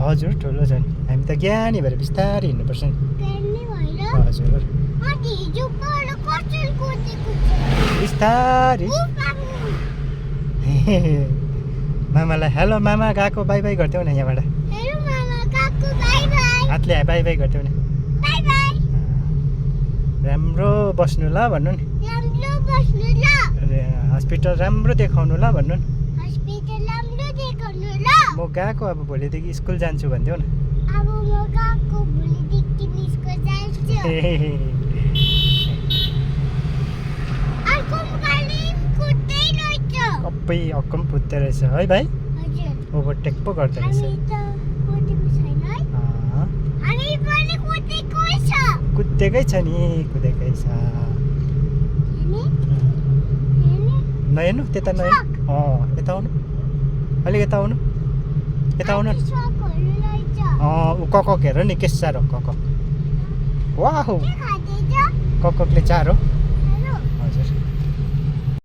हजुर ठुलो छ नि हामी त ज्ञानी भएर बिस्तारै हिँड्नुपर्छ नि हजुर बिस्तारै मामालाई हेलो मामा गएको बाई बाई गर्थ्यौ न यहाँबाट हातले बाई बाई गर्थ्यौ न राम्रो बस्नु ल भन्नु नि हस्पिटल राम्रो देखाउनु ल भन्नु नि म गएको अब भोलिदेखि स्कुल जान्छु भन्थ्यौ न सबै अक्कम पुत्ते रहेछ है भाइ ओभरटेक पो गर्दो रहेछ कुदेकै छ नि कुदेकै छ नहेर्नु त्यता नहेर्नु यता आउनु अलिक यता आउनु कक हेर नि के साह्रो कक वाह ककले चारो